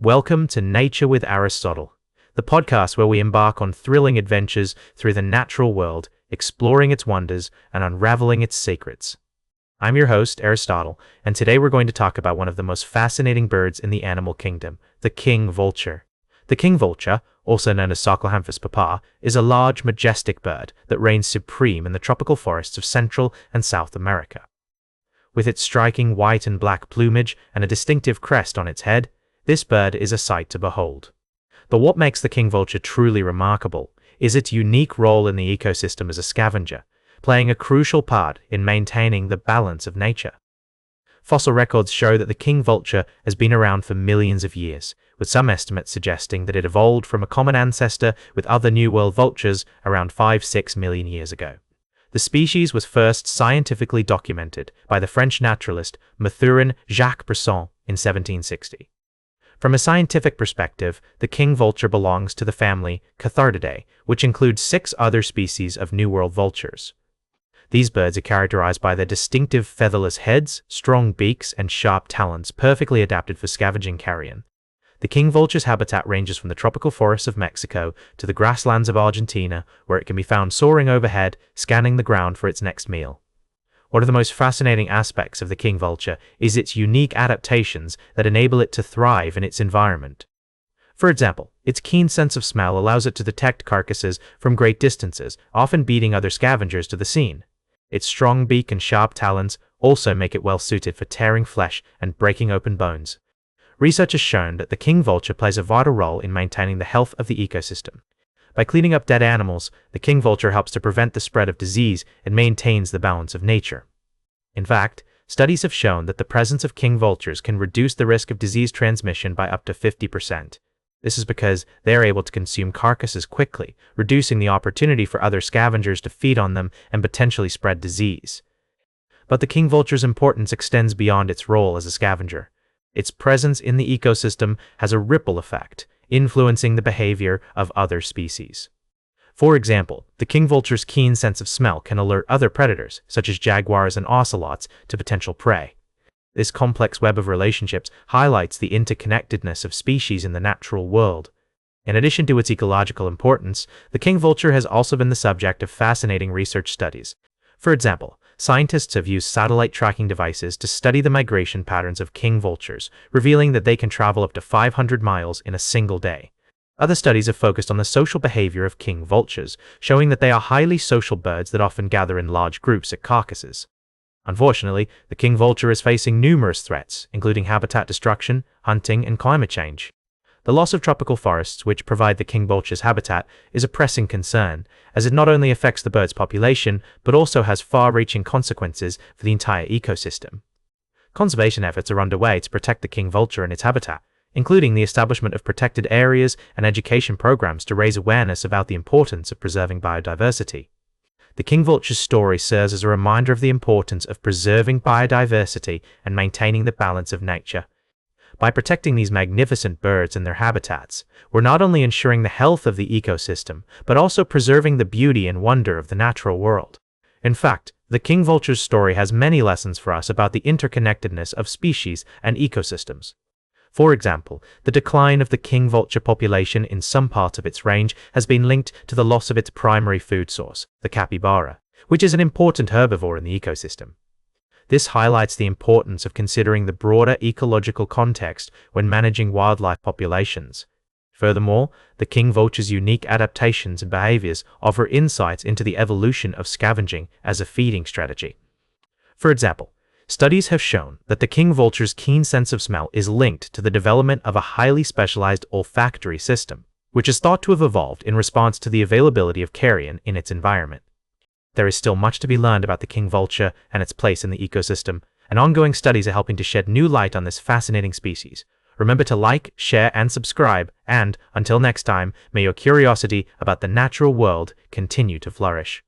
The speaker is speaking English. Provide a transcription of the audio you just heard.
Welcome to Nature with Aristotle, the podcast where we embark on thrilling adventures through the natural world, exploring its wonders and unraveling its secrets. I'm your host, Aristotle, and today we're going to talk about one of the most fascinating birds in the animal kingdom, the king vulture. The king vulture, also known as Sarcolemphus papa, is a large, majestic bird that reigns supreme in the tropical forests of Central and South America. With its striking white and black plumage and a distinctive crest on its head, this bird is a sight to behold. But what makes the king vulture truly remarkable is its unique role in the ecosystem as a scavenger, playing a crucial part in maintaining the balance of nature. Fossil records show that the king vulture has been around for millions of years, with some estimates suggesting that it evolved from a common ancestor with other New World vultures around 5-6 million years ago. The species was first scientifically documented by the French naturalist Mathurin Jacques Bresson in 1760. From a scientific perspective, the king vulture belongs to the family Cathartidae, which includes 6 other species of New World vultures. These birds are characterized by their distinctive featherless heads, strong beaks, and sharp talons perfectly adapted for scavenging carrion. The king vulture's habitat ranges from the tropical forests of Mexico to the grasslands of Argentina, where it can be found soaring overhead, scanning the ground for its next meal. One of the most fascinating aspects of the king vulture is its unique adaptations that enable it to thrive in its environment. For example, its keen sense of smell allows it to detect carcasses from great distances, often beating other scavengers to the scene. Its strong beak and sharp talons also make it well suited for tearing flesh and breaking open bones. Research has shown that the king vulture plays a vital role in maintaining the health of the ecosystem. By cleaning up dead animals, the king vulture helps to prevent the spread of disease and maintains the balance of nature. In fact, studies have shown that the presence of king vultures can reduce the risk of disease transmission by up to 50%. This is because they are able to consume carcasses quickly, reducing the opportunity for other scavengers to feed on them and potentially spread disease. But the king vulture's importance extends beyond its role as a scavenger. Its presence in the ecosystem has a ripple effect, influencing the behavior of other species. For example, the king vulture's keen sense of smell can alert other predators, such as jaguars and ocelots, to potential prey. This complex web of relationships highlights the interconnectedness of species in the natural world. In addition to its ecological importance, the king vulture has also been the subject of fascinating research studies. For example, scientists have used satellite tracking devices to study the migration patterns of king vultures, revealing that they can travel up to 500 miles in a single day. Other studies have focused on the social behavior of king vultures, showing that they are highly social birds that often gather in large groups at carcasses. Unfortunately, the king vulture is facing numerous threats, including habitat destruction, hunting, and climate change. The loss of tropical forests, which provide the king vulture's habitat, is a pressing concern, as it not only affects the bird's population, but also has far-reaching consequences for the entire ecosystem. Conservation efforts are underway to protect the king vulture and its habitat, including the establishment of protected areas and education programs to raise awareness about the importance of preserving biodiversity. The king vulture's story serves as a reminder of the importance of preserving biodiversity and maintaining the balance of nature. By protecting these magnificent birds and their habitats, we're not only ensuring the health of the ecosystem, but also preserving the beauty and wonder of the natural world. In fact, the king vulture's story has many lessons for us about the interconnectedness of species and ecosystems. For example, the decline of the king vulture population in some parts of its range has been linked to the loss of its primary food source, the capybara, which is an important herbivore in the ecosystem. This highlights the importance of considering the broader ecological context when managing wildlife populations. Furthermore, the king vulture's unique adaptations and behaviors offer insights into the evolution of scavenging as a feeding strategy. For example, studies have shown that the king vulture's keen sense of smell is linked to the development of a highly specialized olfactory system, which is thought to have evolved in response to the availability of carrion in its environment. There is still much to be learned about the king vulture and its place in the ecosystem, and ongoing studies are helping to shed new light on this fascinating species. Remember to like, share, and subscribe, and, until next time, may your curiosity about the natural world continue to flourish.